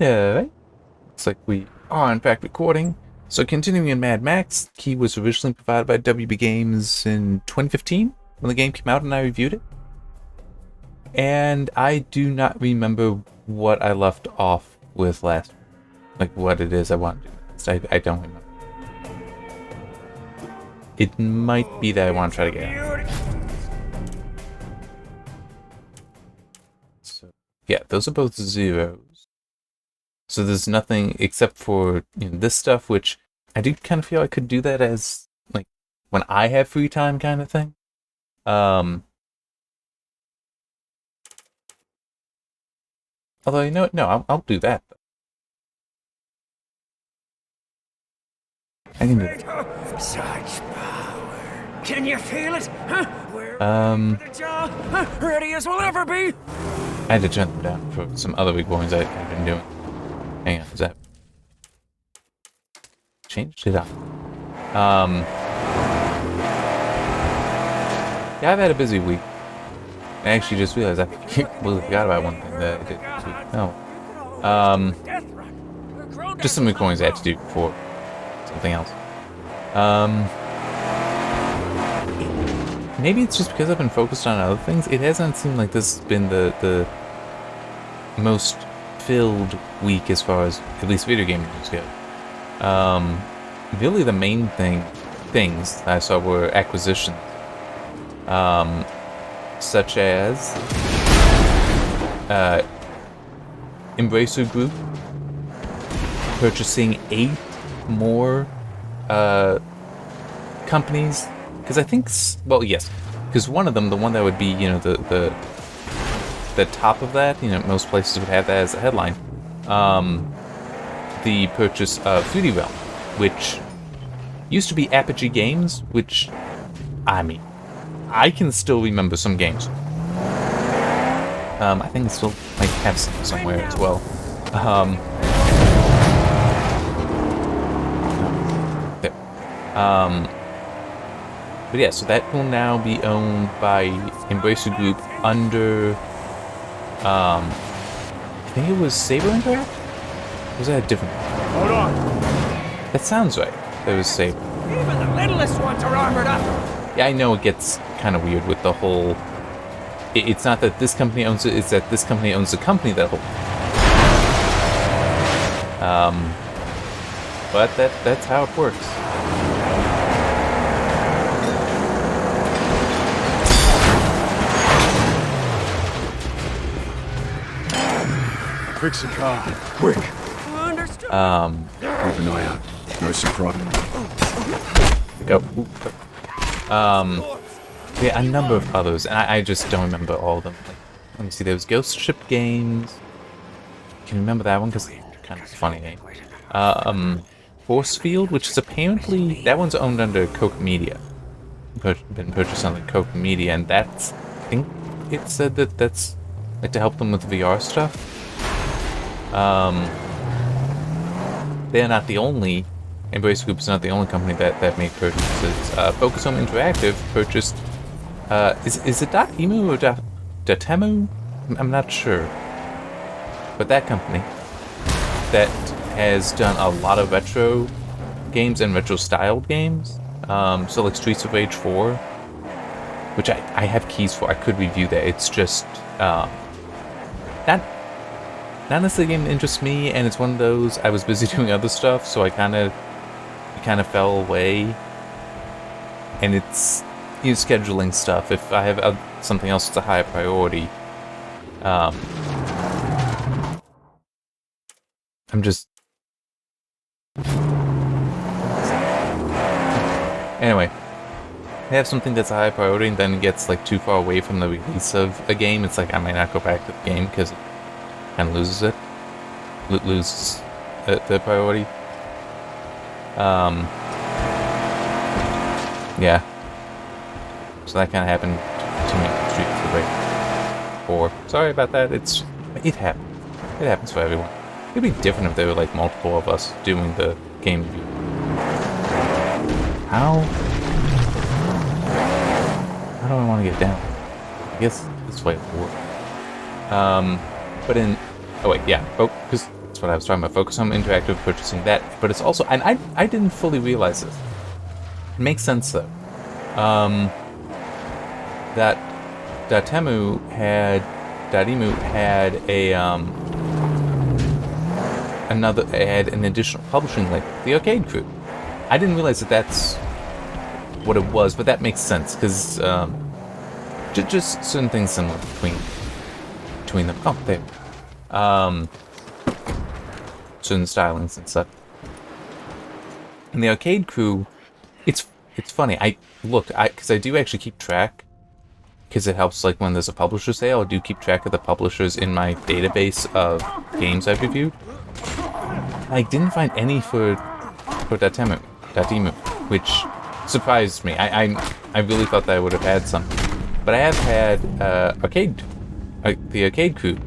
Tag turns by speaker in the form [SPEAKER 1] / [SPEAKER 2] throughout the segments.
[SPEAKER 1] Alright, looks like we are in fact recording. So continuing in Mad Max, key was originally provided by WB Games in 2015 when the game came out and I reviewed it. And I do not remember what I left off with last, like what it is I want to do next. I don't remember. It might be that I want to try to get out. So yeah, those are both zeros. So there's nothing except for this stuff, which I do kind of feel I could do that as like when I have free time kind of thing. Although you know what? No, I'll do that. I can do that.
[SPEAKER 2] Such power. Can you feel it? Huh? Ready as we'll ever be.
[SPEAKER 1] I had to jump them down for some other recordings I've been doing. Hang on, is that changed it up? Yeah, I've had a busy week. I actually just realized I completely forgot about one thing that I did this week. No. Just some recordings I had to do for something else. Maybe it's just because I've been focused on other things. It hasn't seemed like this has been the most filled week as far as at least video game news go. Really the main things I saw were acquisitions. Such as Embracer Group purchasing 8 more companies, because I think, well, yes, because one of them, the one that would be the top of that, most places would have that as a headline, the purchase of 3D Realm, which used to be Apogee Games, which, I mean, I can still remember some games. I think I still might have some somewhere as well. There. But yeah, so that will now be owned by Embracer Group under, I think it was Saber Interactive? Or was that a different one?
[SPEAKER 2] Hold on.
[SPEAKER 1] That sounds right. That was Saber.
[SPEAKER 2] Even the littlest ones are armored up.
[SPEAKER 1] Yeah, I know it gets kind of weird with the whole... It's not that this company owns it, it's that this company owns the company that holds it. But that's how it works.
[SPEAKER 3] Fix the car, quick.
[SPEAKER 2] Understood.
[SPEAKER 3] Keep an eye out. No surprise.
[SPEAKER 1] Go. Yeah, a number of others, and I just don't remember all of them. Like, let me see, there was Ghost Ship Games. Can you remember that one? Because it's kind of a funny name. Force Field, which is apparently, that one's owned under Koch Media. Been purchased under Koch Media, and that's, I think it said that that's like to help them with VR stuff. They're not the only, Embracer Group is not the only company that made purchases. Focus Home Interactive purchased, is it Dotemu or Dotemu? I'm not sure. But that company that has done a lot of retro games and retro styled games, so like Streets of Rage 4, which I have keys for. I could review that. It's just not necessarily a game that interests me, and it's one of those, I was busy doing other stuff, so it kind of fell away. And it's scheduling stuff. If I have something else that's a higher priority, I'm just... Anyway, I have something that's a high priority and then it gets like too far away from the release of a game. It's like I might not go back to the game because it kind of loses it. Loses the priority. Yeah. So that kind of happened to me in Streets of Rage 4. Sorry about that. It happens. It happens for everyone. It'd be different if there were like multiple of us doing the game review. How do I want to get down? I guess this way it will work. But in... Oh wait, yeah. Focus that's what I was talking about. Focus Home Interactive purchasing that, but it's also, and I didn't fully realize this. It makes sense though. That Dotemu had a an additional publishing label, the Arcade Crew. I didn't realize that that's what it was, but that makes sense because just certain things similar between them. Oh, there. Certain stylings and stuff. And the Arcade Crew, it's funny. I looked, because I do actually keep track, because it helps, like, when there's a publisher sale, I do keep track of the publishers in my database of games I've reviewed. I didn't find any for Dotemu, which surprised me. I really thought that I would have had some. But I have had the Arcade Crew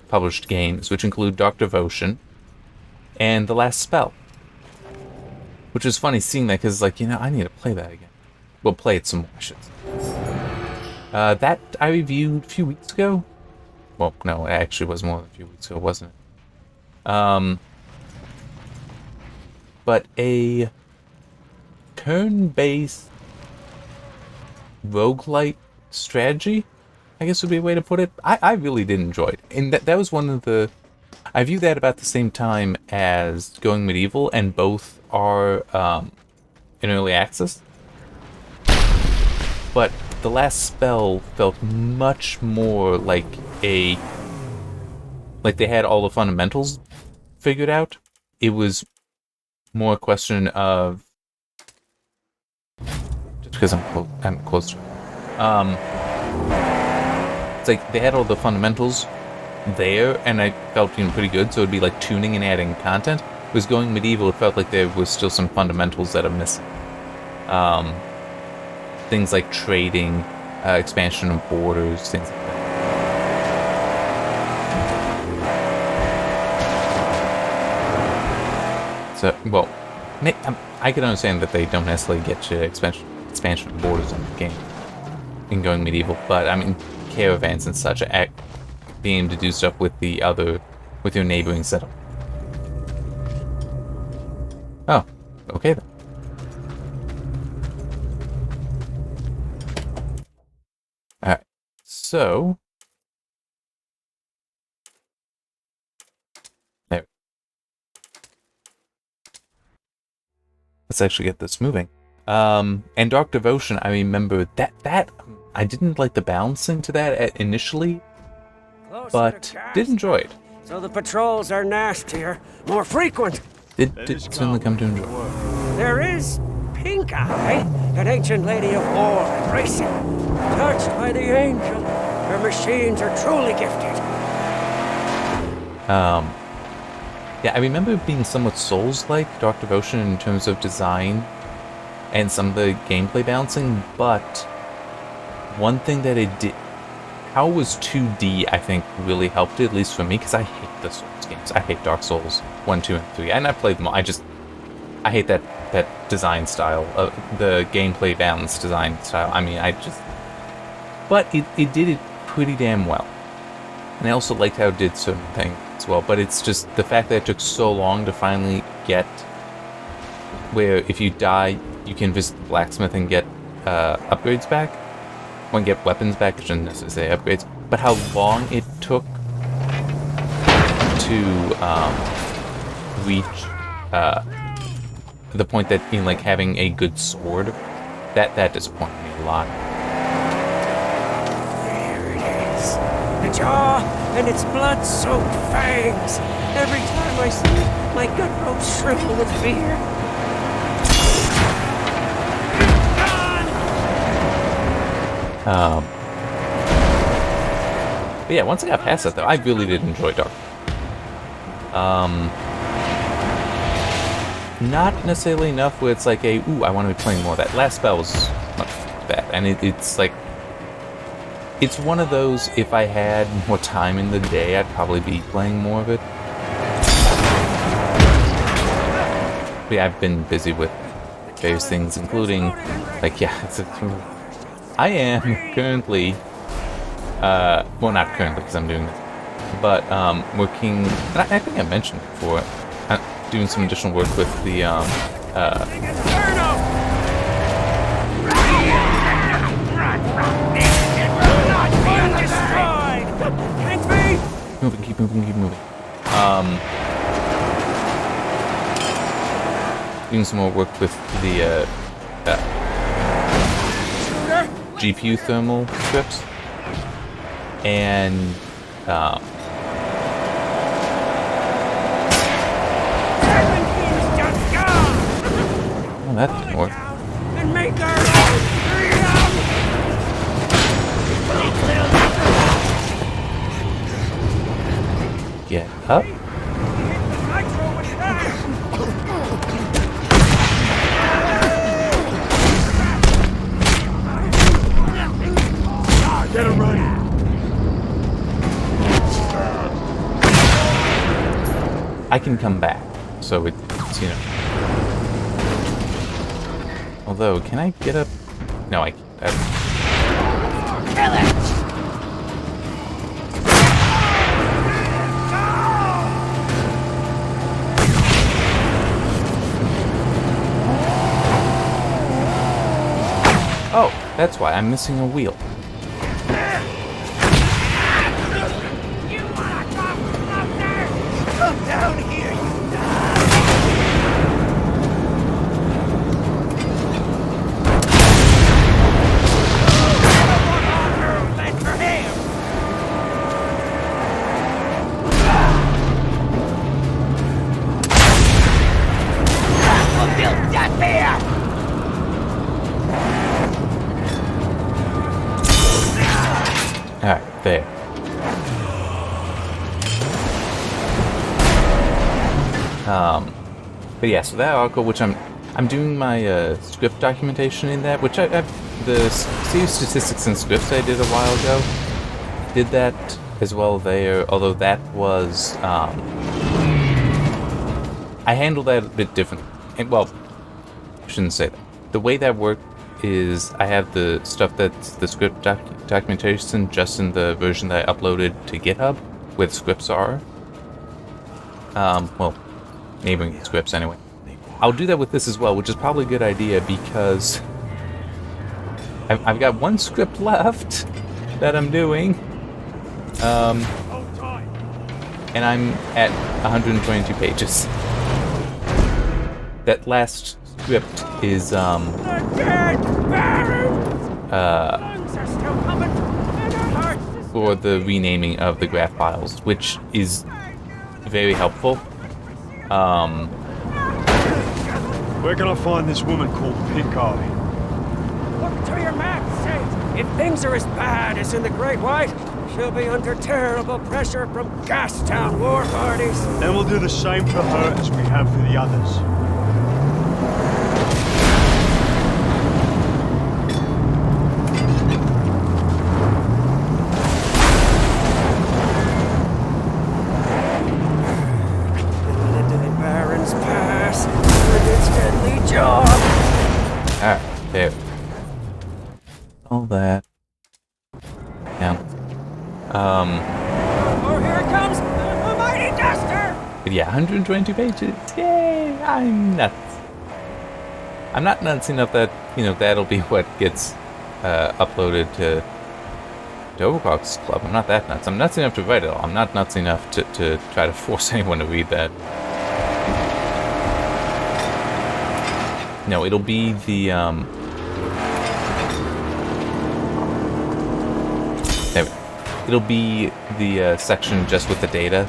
[SPEAKER 1] published games, which include Dark Devotion and The Last Spell. Which is funny seeing that, because, like, I need to play that again. Well, play it some more, I should say. That I reviewed a few weeks ago. Well, no, it actually was more than a few weeks ago, wasn't it? But a turn-based roguelite strategy, I guess would be a way to put it. I really did enjoy it. And that was one of the... I view that about the same time as Going Medieval, and both are in early access. But The Last Spell felt much more like they had all the fundamentals figured out. It was more a question of, just because I'm close to it. It's like they had all the fundamentals there, and I felt pretty good. So it'd be like tuning and adding content. It was Going Medieval. It felt like there was still some fundamentals that are missing. Things like trading, expansion of borders, things like that. So, well, I can understand that they don't necessarily get you expansion of borders in the game in Going Medieval, but I mean, caravans and such, being able to do stuff with your neighboring settlement. Oh, okay then. Alright, so... There. Let's actually get this moving. And Dark Devotion, I remember that I didn't like the balancing to that initially, but did enjoy it.
[SPEAKER 2] So the patrols are nastier, more frequent.
[SPEAKER 1] Did certainly come to enjoy.
[SPEAKER 2] There is Pink Eye, an ancient lady of war and racing. Touched by the angel, her machines are truly gifted.
[SPEAKER 1] Yeah, I remember it being somewhat Souls-like, Dark Devotion, in terms of design and some of the gameplay balancing, but one thing that it did, how it was 2D, I think, really helped it, at least for me, because I hate the Souls games. I hate Dark Souls 1, 2, and 3, and I played them all. I hate that design style, the gameplay balance design style. I mean, but it did it pretty damn well. And I also liked how it did certain things as well, but it's just the fact that it took so long to finally get where if you die, you can visit the blacksmith and get upgrades back. Or get weapons back, I shouldn't necessarily say upgrades, but how long it took to reach the point that, like, having a good sword, that disappointed me a lot.
[SPEAKER 2] There it is. The jaw and its blood-soaked fangs. Every time I see it, my gut ropes shrivel with fear.
[SPEAKER 1] But yeah, once I got past that, though, I really did enjoy Dark. Not necessarily enough where it's like ooh, I want to be playing more of that. Last Spell was not bad, and it's like, it's one of those, if I had more time in the day, I'd probably be playing more of it. But yeah, I've been busy with various things, including, like, yeah, I am currently, well, not currently, because I'm doing this, but working. And I think I mentioned it before. I'm doing some additional work with the keep moving. Doing some more work with the GPU thermal scripts, and well, that didn't work. Get up.
[SPEAKER 3] Get him ready.
[SPEAKER 1] I can come back, so it's, you know. Although, can I get up? No, I can't.
[SPEAKER 2] Kill it!
[SPEAKER 1] Oh, that's why I'm missing a wheel.
[SPEAKER 2] Come down here, you
[SPEAKER 1] Alright, there. But yeah, so that article, which I'm doing my script documentation in that, which the series statistics and scripts I did a while ago, did that as well there, although that was, I handled that a bit differently. And, well, I shouldn't say that. The way that worked is I have the stuff that's the script documentation just in the version that I uploaded to GitHub, where the scripts are. Well, neighboring scripts anyway. I'll do that with this as well, which is probably a good idea because I've got one script left that I'm doing. And I'm at 122 pages. That last script is for the renaming of the graph files, which is very helpful.
[SPEAKER 3] Where can I find this woman called Pink Eye?
[SPEAKER 2] Look to your map, Saint. If things are as bad as in the Great White, she'll be under terrible pressure from Gastown war parties.
[SPEAKER 3] Then we'll do the same for her as we have for the others.
[SPEAKER 1] Alright, there. All that. Yeah.
[SPEAKER 2] Oh, here it comes! A mighty duster!
[SPEAKER 1] But yeah, 122 pages. Yay! I'm nuts. I'm not nuts enough that, you know, that'll be what gets uploaded to Overclock's Club. I'm not that nuts. I'm nuts enough to write it all. I'm not nuts enough to try to force anyone to read that. No, it'll be the, there we go. It'll be the section just with the data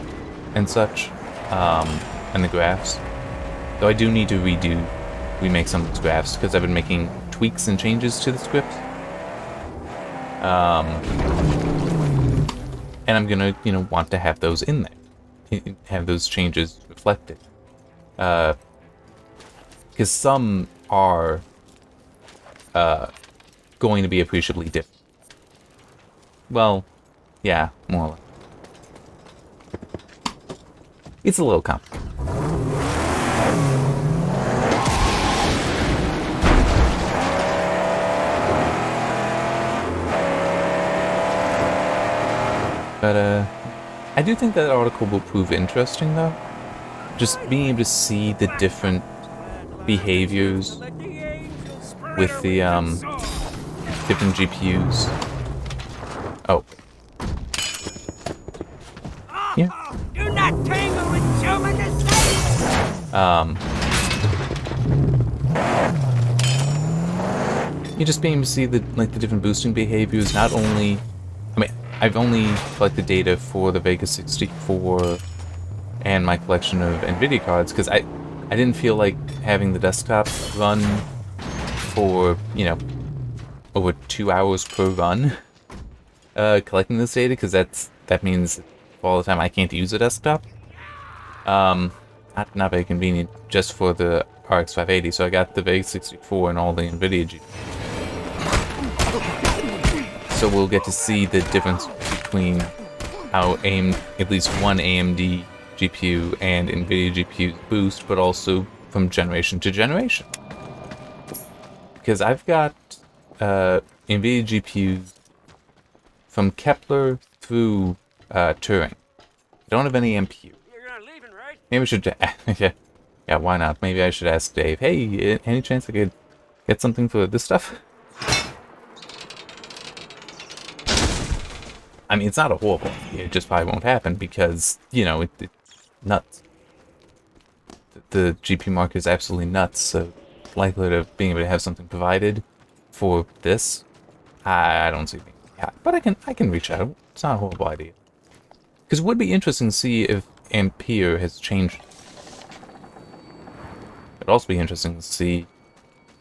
[SPEAKER 1] and such, and the graphs. Though I do need to remake some of those graphs, because I've been making tweaks and changes to the script. And I'm gonna, you know, want to have those in there. Have those changes reflected. Because some are going to be appreciably different. Well, yeah, more or less. It's a little complicated. But, I do think that article will prove interesting, though. Just being able to see the different behaviors with the different GPUs. Oh. Yeah.
[SPEAKER 2] Do not tangle with German estates!
[SPEAKER 1] You just being able to see the different boosting behaviors. Not only, I mean, I've only collected data for the Vega 64 and my collection of NVIDIA cards because I didn't feel like having the desktop run for, you know, over 2 hours per run collecting this data, because that means all the time I can't use a desktop. Not very convenient just for the RX 580, so I got the Vega 64 and all the NVIDIA GPUs. So we'll get to see the difference between how at least one AMD GPU and NVIDIA GPU boost, but also from generation to generation. Because I've got NVIDIA GPUs from Kepler through Turing. I don't have any MPU.
[SPEAKER 2] You're not leaving, right?
[SPEAKER 1] Maybe I should... yeah, why not? Maybe I should ask Dave, hey, any chance I could get something for this stuff? I mean, it's not a horrible idea. It just probably won't happen because, you know, it's nuts. The GPU market is absolutely nuts, so likelihood of being able to have something provided for this, I don't see being high. But I can reach out. It's not a horrible idea. Because it would be interesting to see if Ampere has changed. It'd also be interesting to see...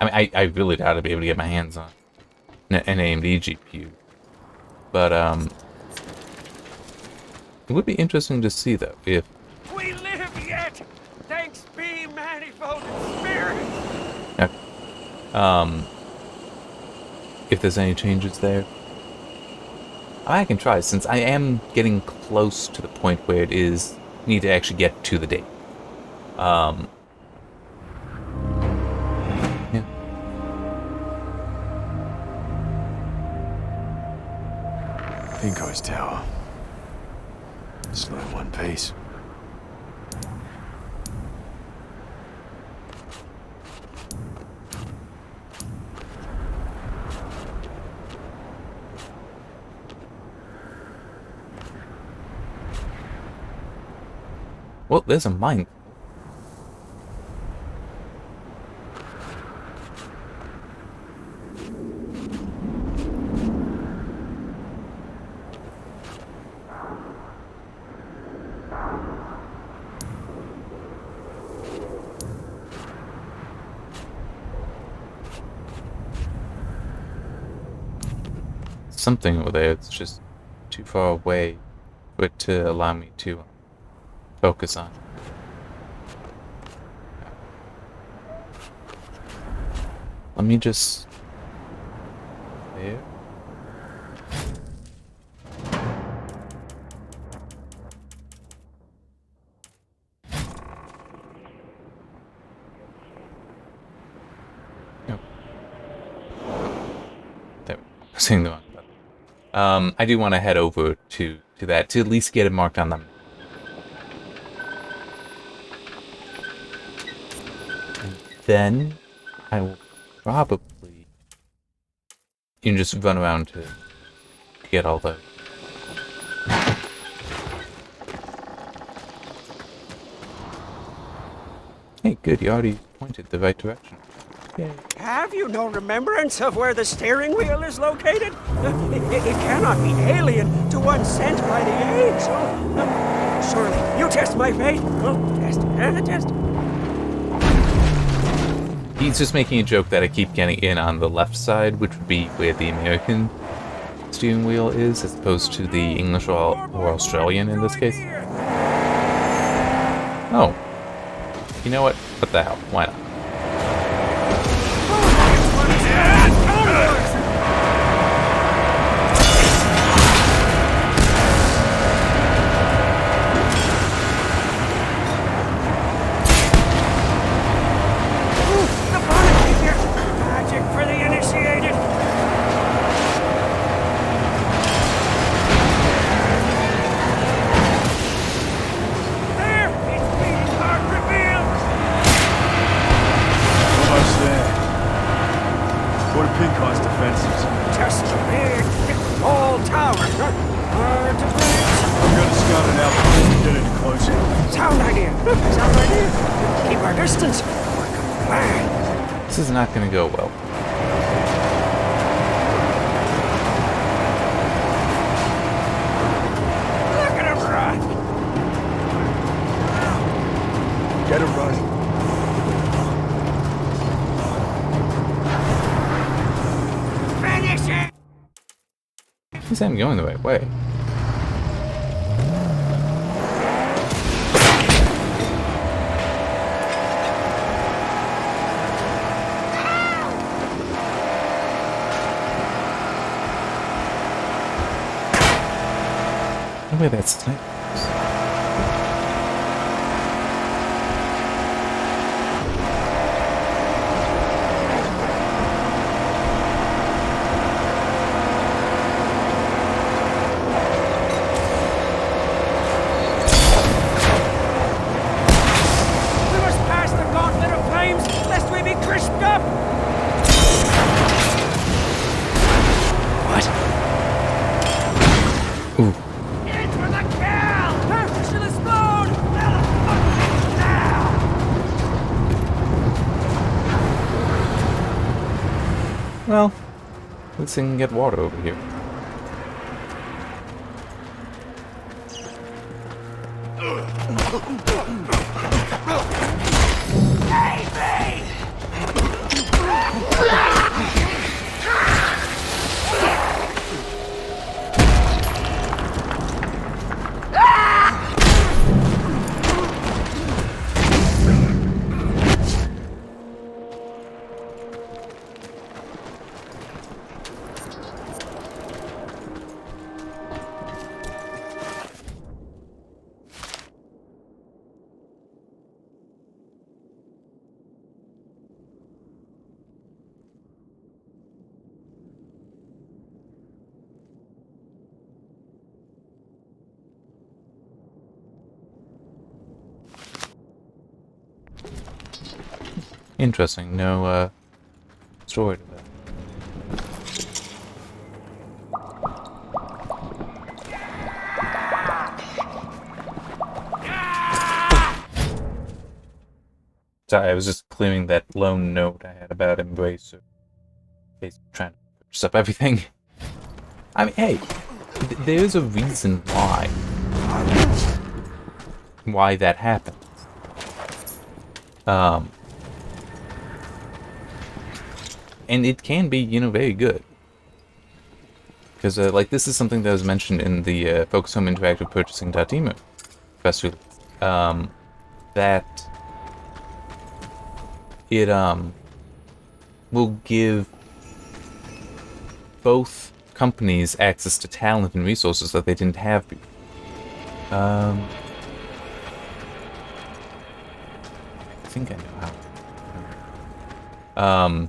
[SPEAKER 1] I mean, I really doubt I'd be able to get my hands on an AMD GPU. But, it would be interesting to see, though, if...
[SPEAKER 2] We live yet! Thanks be manifold spirit!
[SPEAKER 1] If there's any changes there. I can try, since I am getting close to the point where it is need to actually get to the date. Yeah.
[SPEAKER 3] Pink Eyes Tower. Slow one piece.
[SPEAKER 1] Well, there's a mine. Something over there. It's just too far away for it to allow me to focus on. Let me just... There. Oh. There. Seeing the wrong button. I do want to head over to that to at least get it marked on them. Then I will probably just run around to get all the... Hey, good, you already pointed the right direction. Yay.
[SPEAKER 2] Have you no remembrance of where the steering wheel is located? It cannot be alien to one sent by the angel. Surely, you test my faith. Test.
[SPEAKER 1] He's just making a joke that I keep getting in on the left side, which would be where the American steering wheel is, as opposed to the English or Australian in this case. Oh. You know what? What the hell? Why not?
[SPEAKER 2] distance. Like a plan.
[SPEAKER 1] This is not going to go well.
[SPEAKER 2] Look at him run.
[SPEAKER 3] Get him running.
[SPEAKER 2] Finish it.
[SPEAKER 1] At least I'm going the right way. No way that's snipers.
[SPEAKER 2] We must pass the gauntlet of flames, lest we be crisped up. What?
[SPEAKER 1] Ooh.
[SPEAKER 2] In for the kill! Her shall explode! Now!
[SPEAKER 1] Well, at least I can get water over here. Interesting. No, story to that. Sorry, I was just clearing that lone note I had about Embrace. Basically trying to purchase up everything. I mean, hey, there's a reason why that happens. And it can be, you know, very good. Because, like, this is something that was mentioned in the Focus Home Interactive Purchasing.emu press release. That it, will give both companies access to talent and resources that they didn't have before. I think I know how.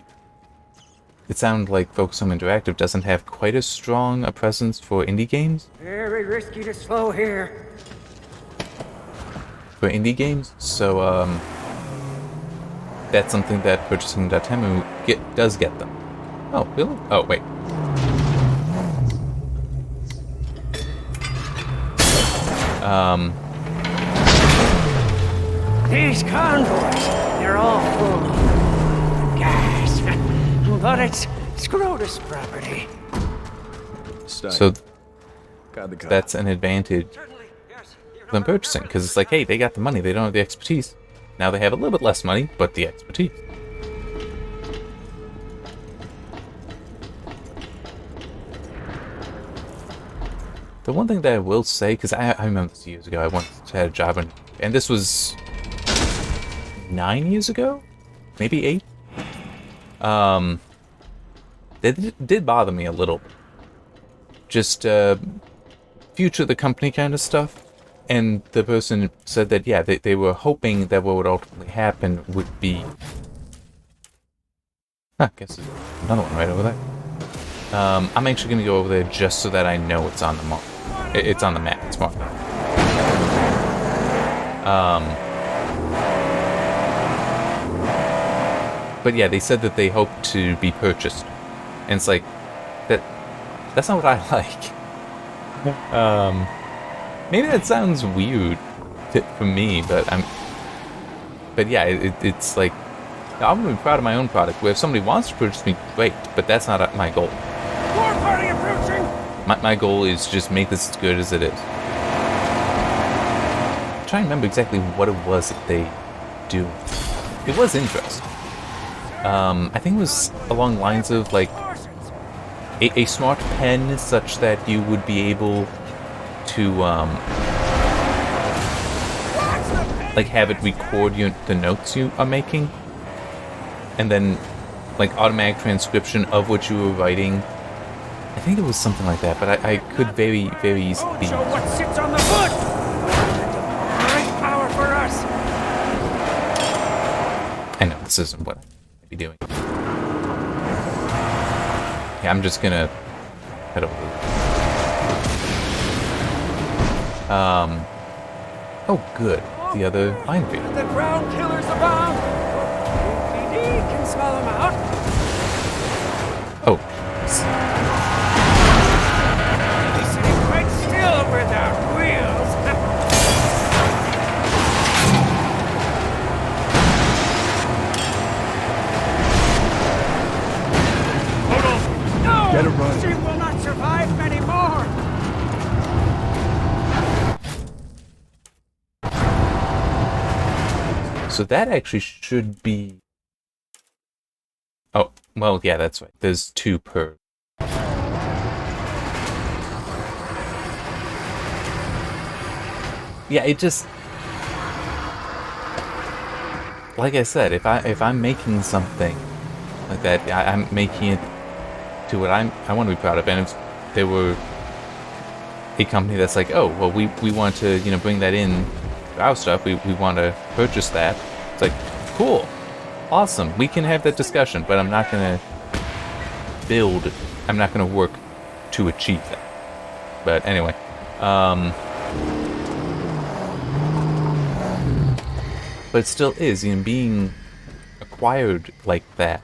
[SPEAKER 1] It sounded like Focus Home Interactive doesn't have quite as strong a presence for indie games.
[SPEAKER 2] Very risky to slow here.
[SPEAKER 1] For indie games, so that's something that Purchasing.emu does get them. Oh, really? Oh, wait.
[SPEAKER 2] These convoys, they're all full of gas. But it's Scrotus property.
[SPEAKER 1] So
[SPEAKER 3] Got the car.
[SPEAKER 1] that's an advantage
[SPEAKER 2] Certainly, yes.
[SPEAKER 1] for them purchasing, because it's like, hey, they got the money, they don't have the expertise. Now they have a little bit less money, but the expertise. The one thing that I will say, because I remember this years ago, I once had a job, and this was 9 years ago? Maybe 8? That did bother me a little. Just, future of the company kind of stuff. And the person said that, yeah, they were hoping that what would ultimately happen would be... I guess there's another one right over there. I'm actually going to go over there just so that I know it's on the map. It's on the map. It's marked. But yeah, they said that they hope to be purchased. And it's like, that's not what I like. Maybe that sounds weird for me, but but yeah, it's like, I'm really proud of my own product. Where if somebody wants to purchase me, great, but that's not my goal.
[SPEAKER 2] War party approaching!
[SPEAKER 1] My goal is to just make this as good as it is. I'm trying to remember exactly what it was that they do. It was interesting. I think it was along lines of like a smart pen such that you would be able to like have it record the notes you are making, and then like automatic transcription of what you were writing. I think it was something like that, but I could very easily be.
[SPEAKER 2] Show what sits on the foot! Great power for us!
[SPEAKER 1] I know this isn't what I'd be doing. Yeah, I'm just gonna head over. Oh, good. The other minefield.
[SPEAKER 2] The ground killers abound! PD can smell them out!
[SPEAKER 1] Oh.
[SPEAKER 2] He's sitting quite still without wheels!
[SPEAKER 3] Hold on.
[SPEAKER 2] No!
[SPEAKER 3] Get him right.
[SPEAKER 2] She will not survive many more!
[SPEAKER 1] So that actually should be... Oh, well, yeah, that's right. There's 2 per. Yeah, it just... Like I said, if I'm making something like that, I'm making it to what I want to be proud of. And if there were a company that's like, oh, well, we want to, bring that in our stuff, we want to purchase that. It's like, cool, awesome, we can have that discussion, but I'm not going to work to achieve that. But anyway, but it still is, being acquired like that,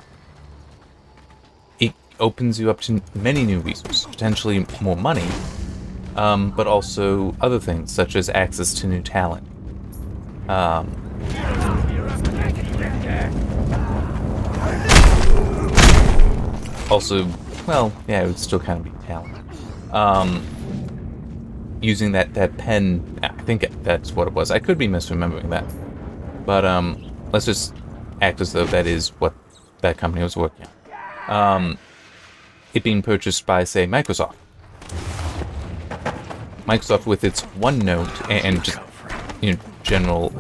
[SPEAKER 1] it opens you up to many new resources, potentially more money, but also other things, such as access to new talent. Also, well, yeah, it would still kind of be talent. Using that pen, I think that's what it was. I could be misremembering that. But, let's just act as though that is what that company was working on. It being purchased by, say, Microsoft. Microsoft with its OneNote and just, general,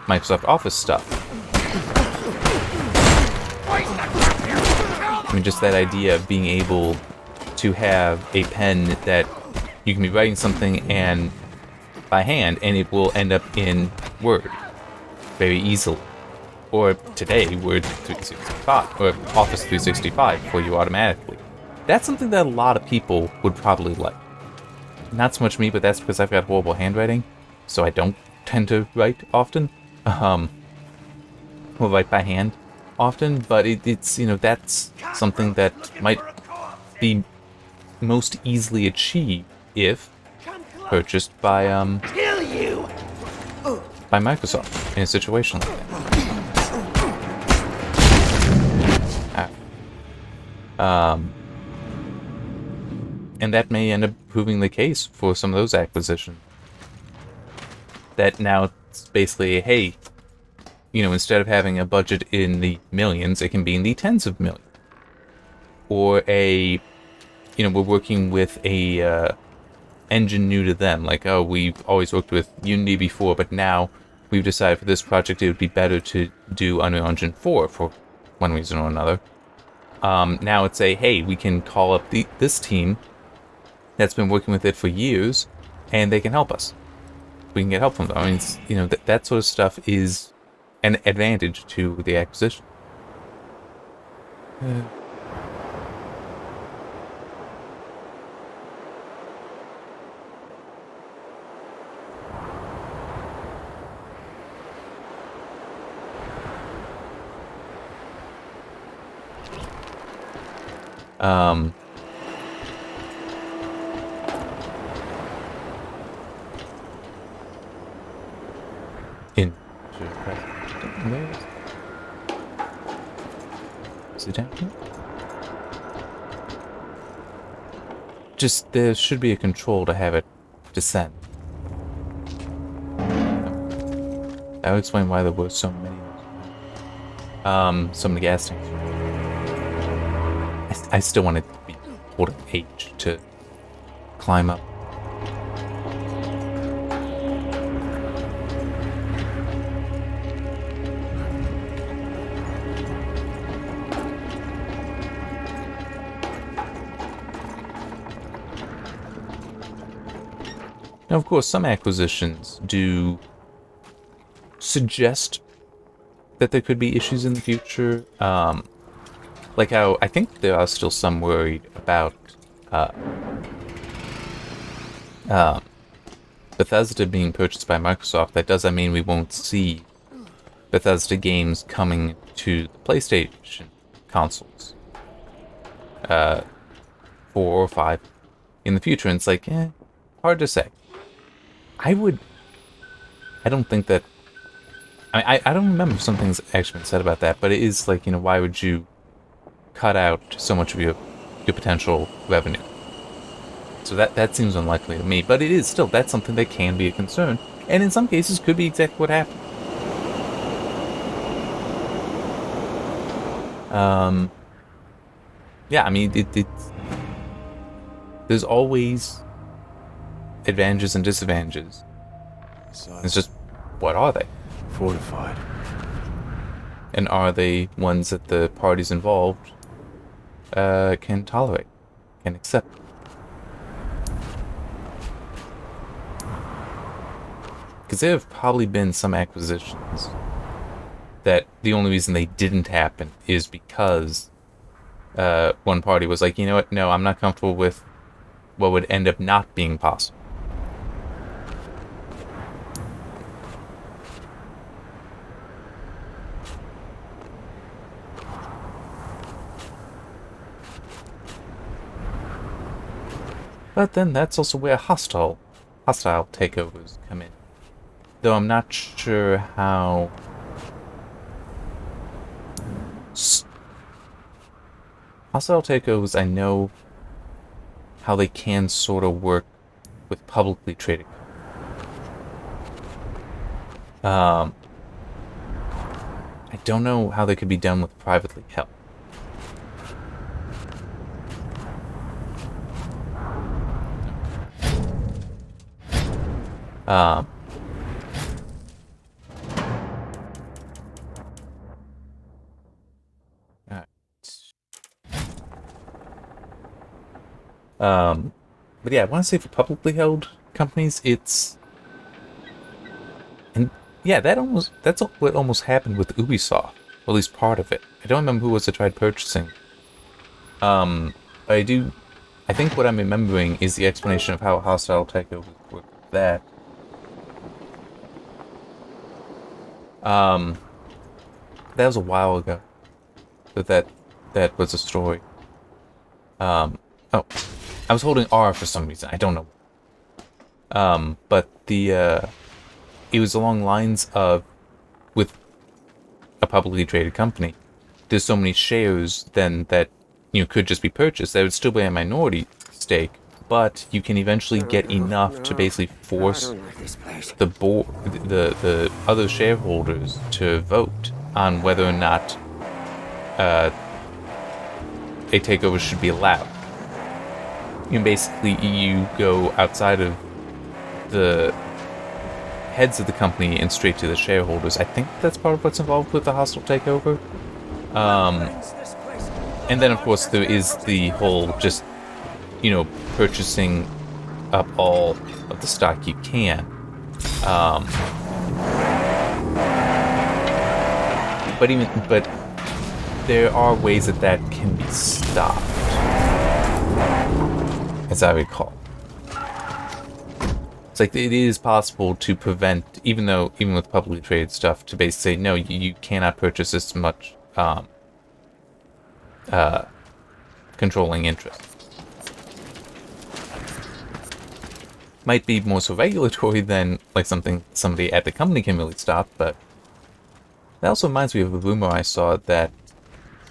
[SPEAKER 1] Microsoft Office stuff. I mean, just that idea of being able to have a pen that you can be writing something and by hand, and it will end up in Word very easily. Or today, Word 365, or Office 365 for you automatically. That's something that a lot of people would probably like. Not so much me, but that's because I've got horrible handwriting, so I don't tend to write often. Or write by hand often, but it's, that's something that might be most easily achieved if purchased by Microsoft in a situation like that. And that may end up proving the case for some of those acquisitions. That now it's basically, hey, instead of having a budget in the millions, it can be in the tens of millions. Or we're working with a engine new to them. Like, oh, we've always worked with Unity before, but now we've decided for this project it would be better to do Unreal Engine 4 for one reason or another. Now it's hey, we can call up this team that's been working with it for years, and they can help us. We can get help from them. I mean, that sort of stuff is an advantage to the acquisition. In Where is it? Is it down here? Just, there should be a control to have it descend. That would explain why there were so many. So many gas tanks. I still wanted to be holding H to climb up. Now, of course, some acquisitions do suggest that there could be issues in the future. Like how I think there are still some worried about Bethesda being purchased by Microsoft. That doesn't mean we won't see Bethesda games coming to the PlayStation consoles. 4 or 5 in the future. And it's like, hard to say. I don't think that... I don't remember if something's actually been said about that, but it is like, why would you cut out so much of your potential revenue? So that seems unlikely to me, but it is still, that's something that can be a concern, and in some cases could be exactly what happened. Yeah, I mean, there's always advantages and disadvantages. It's just, what are they?
[SPEAKER 3] Fortified.
[SPEAKER 1] And are they ones that the parties involved can tolerate, can accept? Because there have probably been some acquisitions that the only reason they didn't happen is because one party was like, you know what, no, I'm not comfortable with what would end up not being possible. But then that's also where hostile takeovers come in. Though I'm not sure how... Hostile takeovers, I know how they can sort of work with publicly traded companies. I don't know how they could be done with privately held. But yeah, I want to say for publicly held companies, it's... And yeah, that's what almost happened with Ubisoft. Or at least part of it. I don't remember who it was that tried purchasing. But I think what I'm remembering is the explanation of how hostile takeovers work with that. That was a while ago. That was a story. Oh, I was holding R for some reason. I don't know. But it was along lines of, with a publicly traded company, there's so many shares then that could just be purchased. That would still be a minority stake, but you can eventually get enough to basically force the board, the other shareholders to vote on whether or not a takeover should be allowed. Basically, you go outside of the heads of the company and straight to the shareholders. I think that's part of what's involved with the hostile takeover. And then, of course, there is the whole just, purchasing up all of the stock you can. But there are ways that can be stopped, as I recall. It's like it is possible to prevent, even with publicly traded stuff, to basically say, no, you cannot purchase this much controlling interest. Might be more so regulatory than like something somebody at the company can really stop, but That also reminds me of a rumor I saw that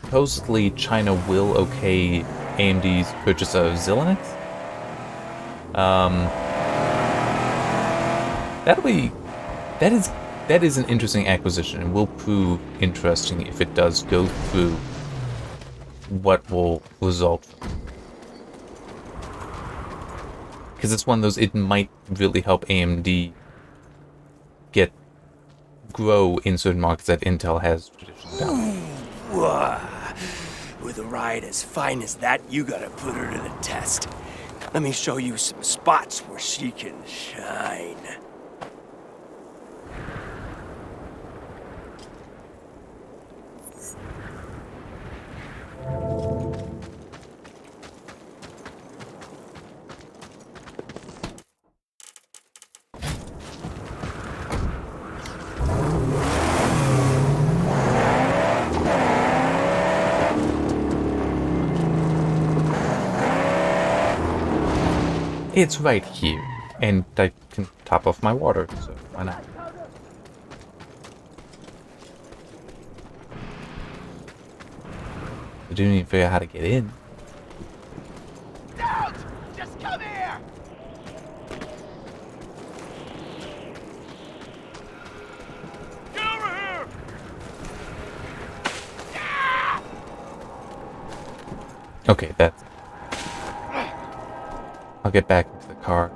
[SPEAKER 1] supposedly China will okay AMD's purchase of Xilinx. That is an interesting acquisition and will prove interesting if it does go through. What will result from it. Because it's one of those, it might really help AMD grow in certain markets that Intel has traditionally done.
[SPEAKER 2] With a ride as fine as that, you gotta put her to the test. Let me show you some spots where she can shine.
[SPEAKER 1] It's right here, and I can top off my water, so why not? I didn't even figure out how to get in.
[SPEAKER 4] Don't! Just come here! Get over here!
[SPEAKER 1] Okay, that's... I'll get back into the car.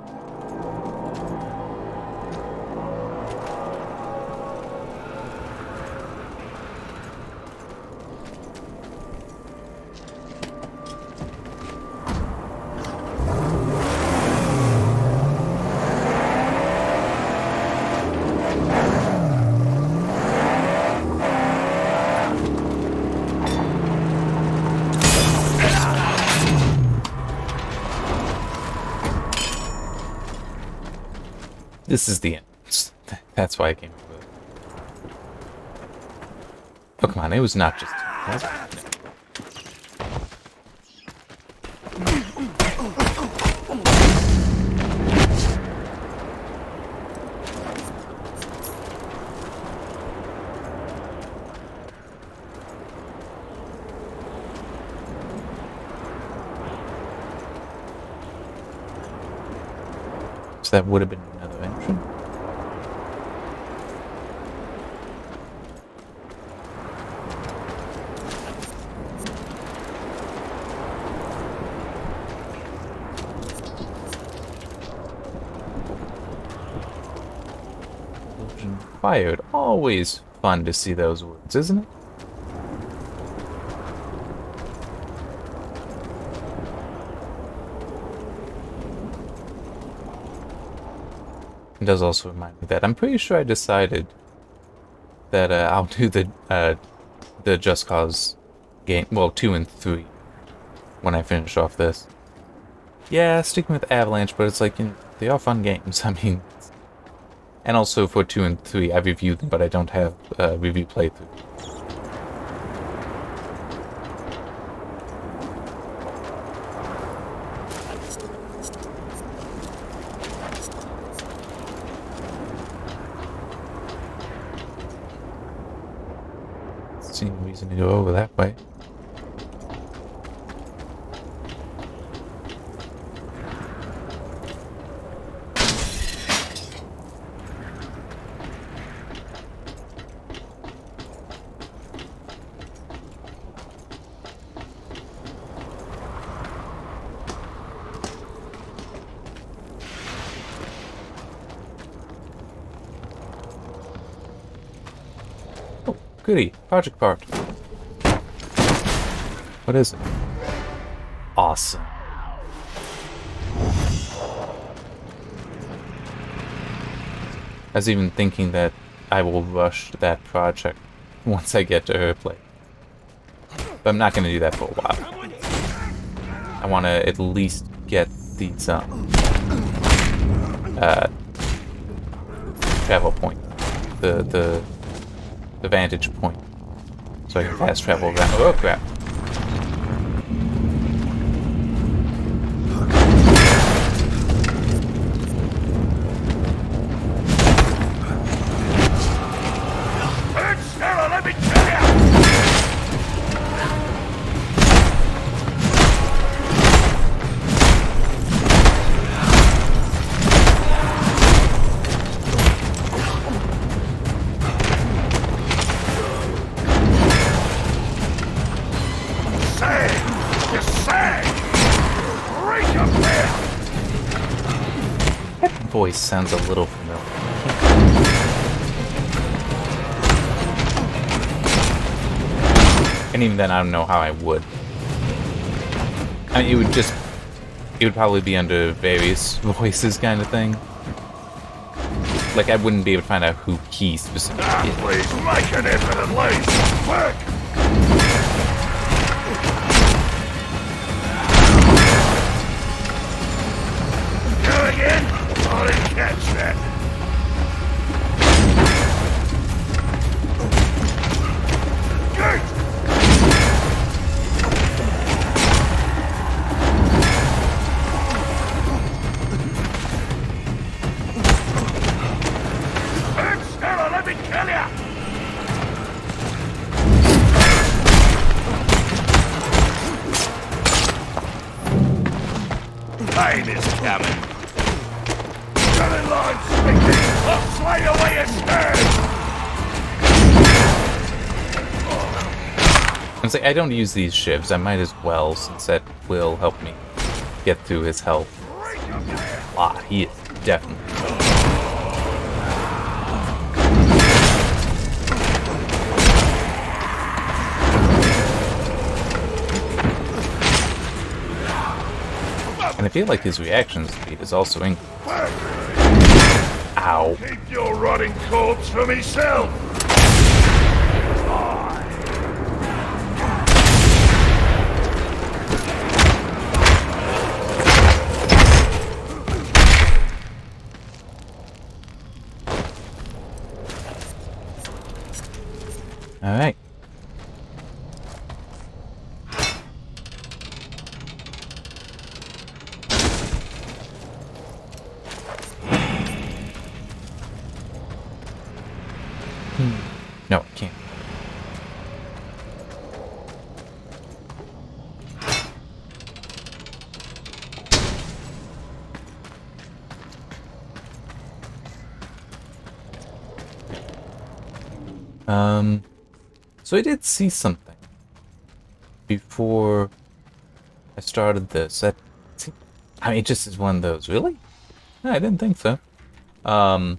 [SPEAKER 1] This is the end. That's why I came over. Oh, come on. It was not just... So that would have been another entrance. Explosion fired. Always fun to see those words, isn't it? It does also remind me that I'm pretty sure I decided that I'll do the Just Cause game, well, 2 and 3, when I finish off this. Yeah, sticking with Avalanche, but it's like, you know, they are fun games. I mean, and also for 2 and 3, I reviewed them, but I don't have review playthrough. See no reason to go over that way. Goody, project part. What is it? Awesome. I was even thinking that I will rush that project once I get to Earthplay. But I'm not going to do that for a while. I want to at least get these travel point. The vantage point. So I can fast travel around. Oh crap.
[SPEAKER 4] Exterminate!
[SPEAKER 1] sounds a little familiar. And even then, I don't know how I would. I mean, it would probably be under various voices kind of thing. Like, I wouldn't be able to find out who he specifically is.
[SPEAKER 4] Please make an effort at least. Quick! Go again? I didn't catch that. Gate! Stella, let me kill ya! Pain is coming. Gun line speaking. I'll slay away his head.
[SPEAKER 1] I'm saying I don't use these shivs. I might as well, since that will help me get through his health a lot. He is definitely. And I feel like his reaction speed is also increased. Ow.
[SPEAKER 4] Keep your rotting corpse for myself.
[SPEAKER 1] Alright. No, I can't. So I did see something before I started this. I mean, it just is one of those. Really? No, I didn't think so. Kind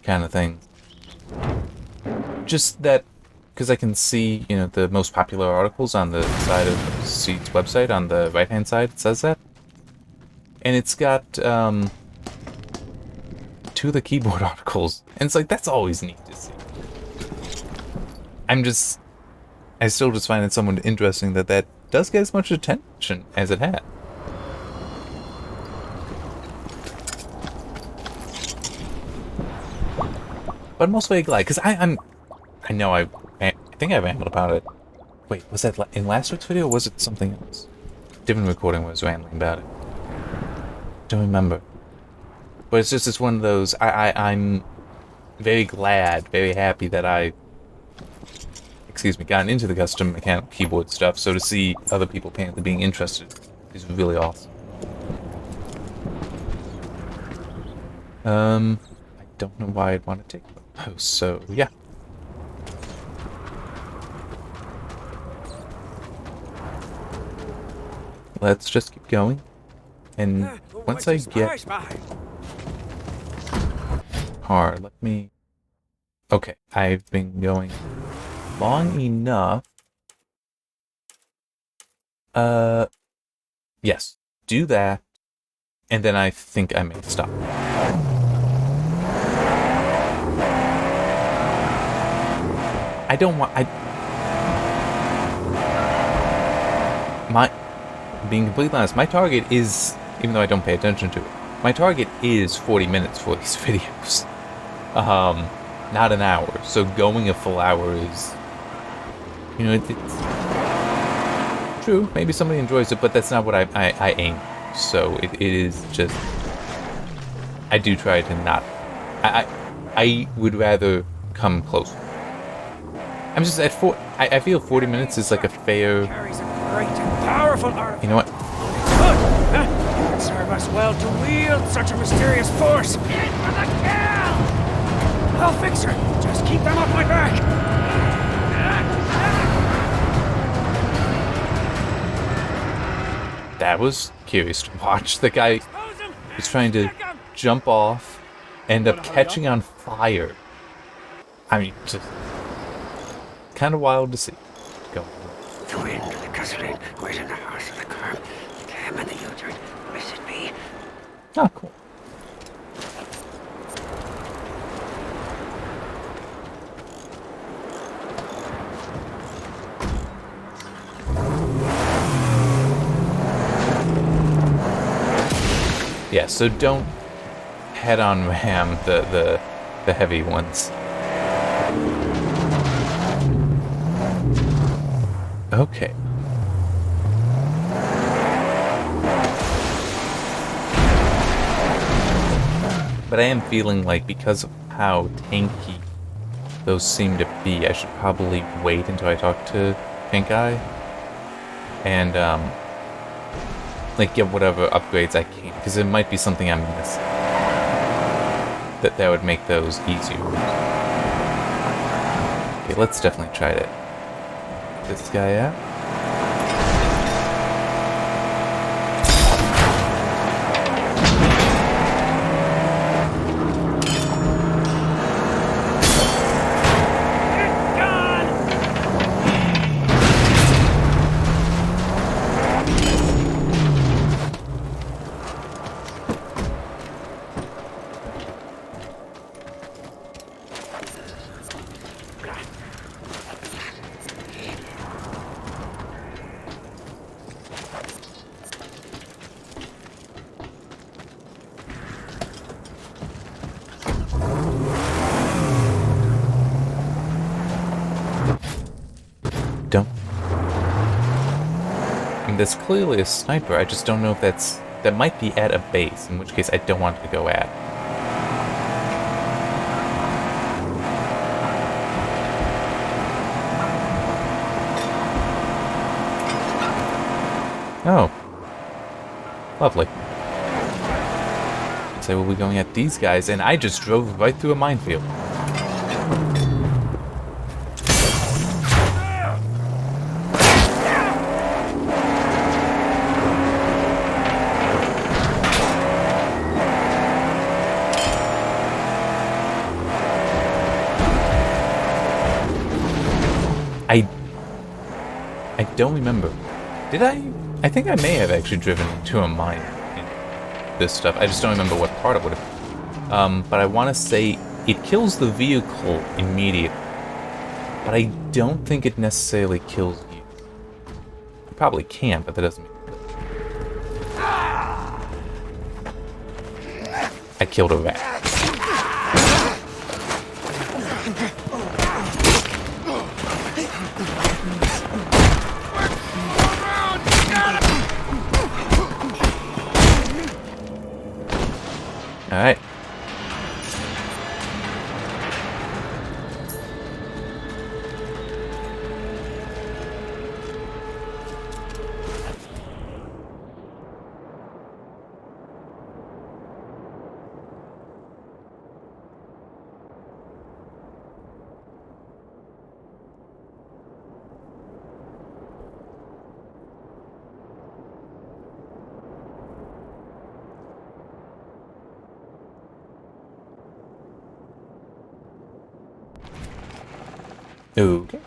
[SPEAKER 1] of thing. Just that, because I can see, you know, the most popular articles on the side of Seed's website, on the right-hand side, it says that. And it's got, 2 of the keyboard articles. And it's like, that's always neat to see. I still just find it somewhat interesting that that does get as much attention as it had. But I'm also very glad, because I know I think I rambled about it. Wait, was that in last week's video, or was it something else? Different recording was rambling about it. Don't remember. But it's one of those, I'm very glad, very happy that I, gotten into the custom mechanical keyboard stuff, so to see other people apparently being interested is really awesome. I don't know why I'd want to take those, so yeah. Let's just keep going, and once I get hard, let me... Okay, I've been going long enough. Yes, do that, and then I think I may stop. I don't want... Being completely honest, my target is, even though I don't pay attention to it, my target is 40 minutes for these videos. Not an hour. So going a full hour is, you know, it's true. Maybe somebody enjoys it, but that's not what I aim. So it is just, I do try to not, I would rather come closer. I'm just at I feel 40 minutes is like a fair.
[SPEAKER 2] Carries a great and powerful artifact.
[SPEAKER 1] You know what?
[SPEAKER 2] Good. It would serve us well to wield such a mysterious force. In for the kill! I'll fix her. Just keep them off my back.
[SPEAKER 1] That was curious to watch. The guy was trying to jump off, end up catching on fire. I mean, just kind of wild to see. Go.
[SPEAKER 2] The wind, the gasoline, wait in the house of the car, the cam and the U-turn. Visit me.
[SPEAKER 1] Oh, cool. Yeah, so don't head-on ram the heavy ones. Okay. But I am feeling like because of how tanky those seem to be, I should probably wait until I talk to Pink Eye. And, like, get whatever upgrades I can, because it might be something I'm missing that would make those easier. Okay, let's definitely try to get this guy out. Don't. I mean, there's clearly a sniper. I just don't know if that might be at a base, in which case I don't want to go at. Oh. Lovely. So we'll be going at these guys, and I just drove right through a minefield. I don't remember. Did I? I think I may have actually driven into a mine in this stuff. I just don't remember what part it would have. But I want to say it kills the vehicle immediately. But I don't think it necessarily kills you. It probably can, but that doesn't mean it kills. I killed a rat. Alright. Okay.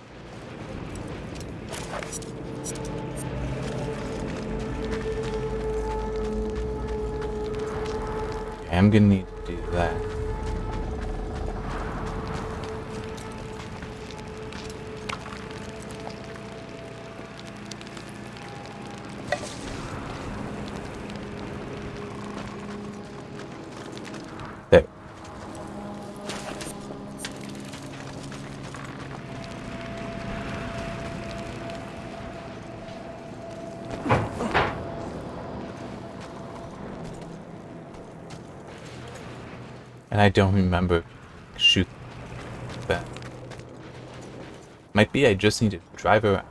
[SPEAKER 1] I'm gonna need to do that. There. And I don't remember shoot that. Might be I just need to drive around.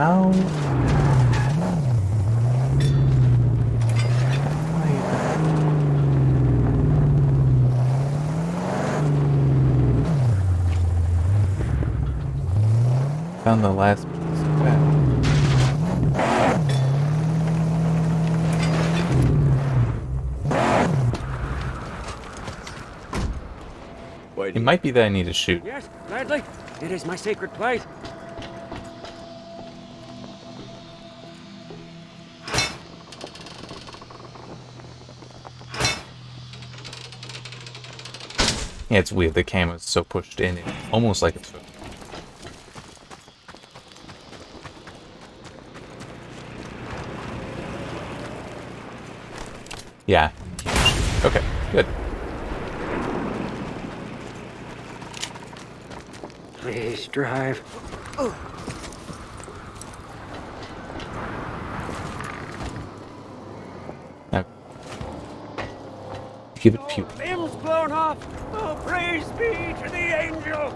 [SPEAKER 1] How? Found the last piece of that.
[SPEAKER 2] Wait.
[SPEAKER 1] It might be that I need to shoot.
[SPEAKER 2] Yes, gladly. It is my sacred place.
[SPEAKER 1] Yeah, it's weird. The camera's so pushed in, almost like it's. Yeah. Okay, good.
[SPEAKER 2] Please drive.
[SPEAKER 1] Now, give it pew.
[SPEAKER 2] Limbs blown off. Oh, praise be to the angel.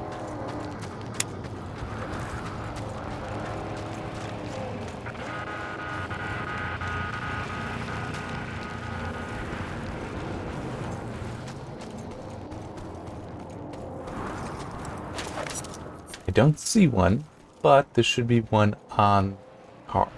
[SPEAKER 1] I don't see one, but there should be one on car.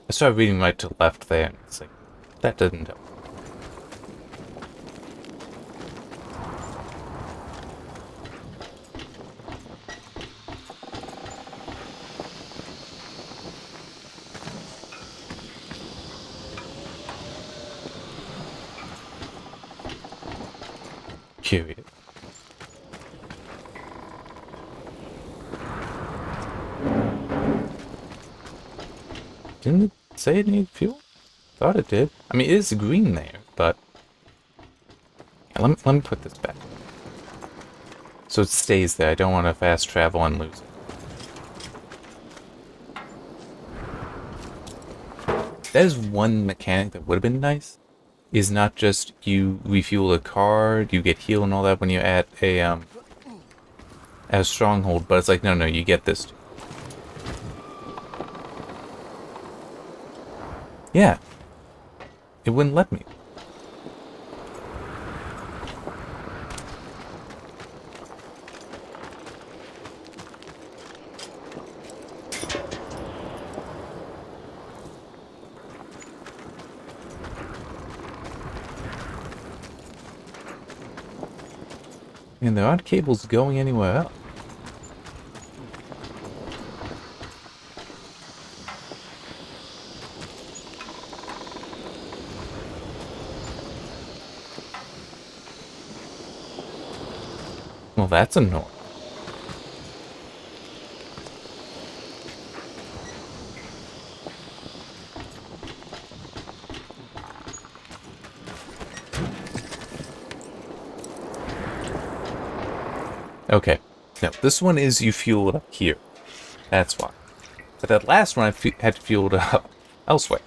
[SPEAKER 1] I started reading right to left there, and it's like, that doesn't help. Curious. Didn't it say it needed fuel? Thought it did. I mean, it is green there, but... Yeah, let me put this back. So it stays there. I don't want to fast travel and lose it. That is one mechanic that would have been nice. Is not just you refuel a car, you get heal and all that when you're at a stronghold, but it's like, no, you get this too. Yeah. It wouldn't let me. And there aren't cables going anywhere else. Well, that's annoying. Okay. No, this one is you fuel it up here. That's why. But that last one I had to fuel it up elsewhere.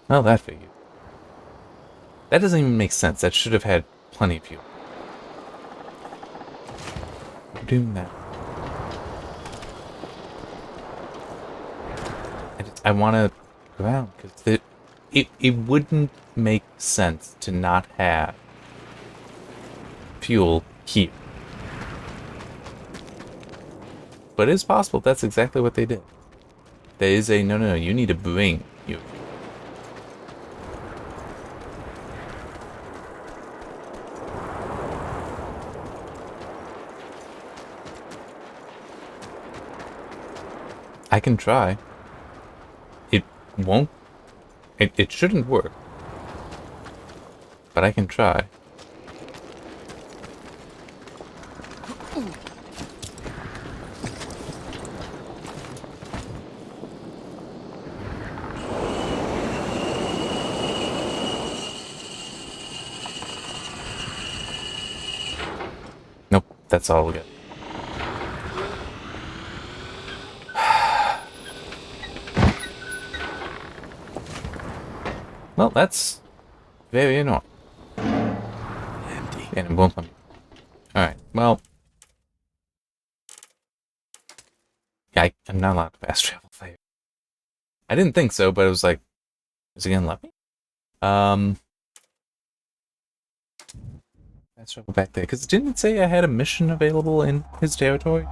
[SPEAKER 1] Well, that figured. That doesn't even make sense. That should have had plenty of fuel. I'm doing that. I want to go out because it wouldn't make sense to not have fuel here. But it's possible that's exactly what they did. There is a no, you need to bring your fuel. I can try. It won't. It shouldn't work. But I can try. that's all we got. Well, that's very annoying.
[SPEAKER 2] Empty.
[SPEAKER 1] And it won't let me. Alright, well. Yeah, I'm not allowed to fast travel fire. I didn't think so, but it was like, is it gonna let me? Fast travel back there, because didn't it say I had a mission available in his territory?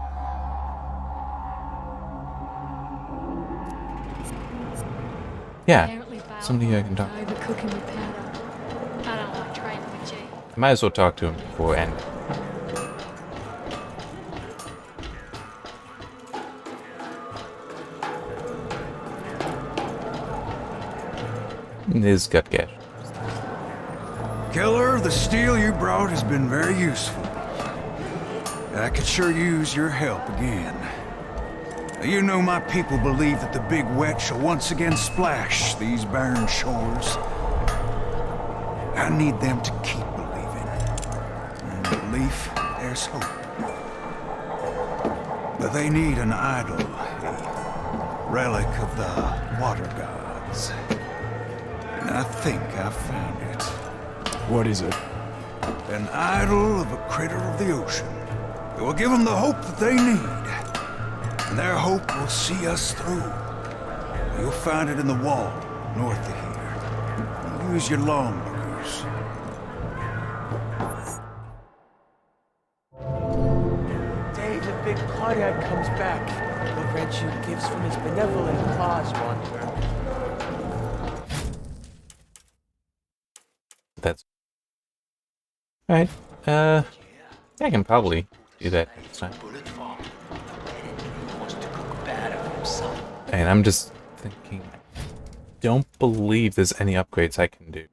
[SPEAKER 1] Yeah,
[SPEAKER 5] Apparently
[SPEAKER 1] somebody here I can talk to.
[SPEAKER 5] overcooking with powder. I don't like training with G.
[SPEAKER 1] I might as well talk to him before end. His gut gash.
[SPEAKER 6] Killer, the steel you brought has been very useful. I could sure use your help again. You know my people believe that the big wet shall once again splash these barren shores. I need them to keep believing. In belief, there's hope. But they need an idol, a relic of the water gods. And I think I found it.
[SPEAKER 3] What is it?
[SPEAKER 6] An idol of a critter of the ocean. It will give them the hope that they need. And their hope will see us through. You'll find it in the wall, north of here. Use your longlookers.
[SPEAKER 2] Day the big Claudiad comes back. Laurentian gives from his benevolent cause, Wanderer.
[SPEAKER 1] That's alright. Yeah, I can probably do that next time. And I'm just thinking, I don't believe there's any upgrades I can do.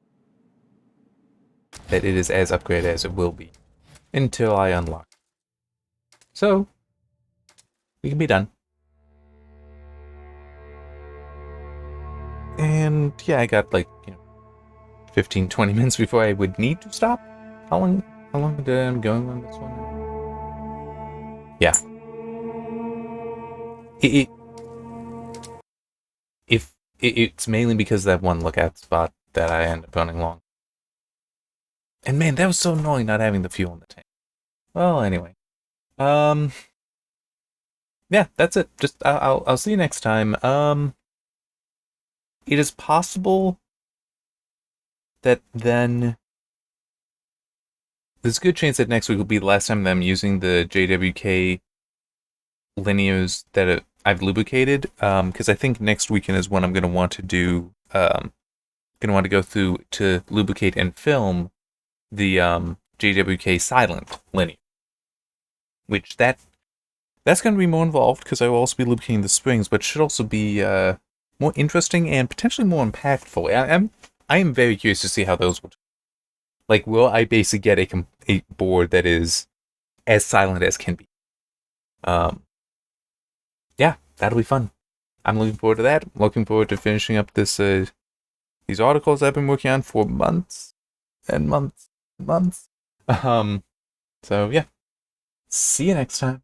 [SPEAKER 1] That it is as upgraded as it will be until I unlock. So we can be done. And yeah, I got like, 15-20 minutes before I would need to stop. How long did I am going on this one now? Yeah. It's mainly because of that one lookout spot that I end up running long. And man, that was so annoying not having the fuel in the tank. Well, anyway. Yeah, that's it. Just I'll see you next time. It is possible that then there's a good chance that next week will be the last time that I'm using the JWK linears that I've lubricated, because I think next weekend is when I'm going to want to do, going to want to go through to lubricate and film the JWK silent linear, which that's going to be more involved because I will also be lubricating the springs, but should also be more interesting and potentially more impactful. I am very curious to see how those will. Like, will I basically get a board that is as silent as can be? Yeah, that'll be fun. I'm looking forward to that. I'm looking forward to finishing up this these articles I've been working on for months and months and months. So yeah. See you next time.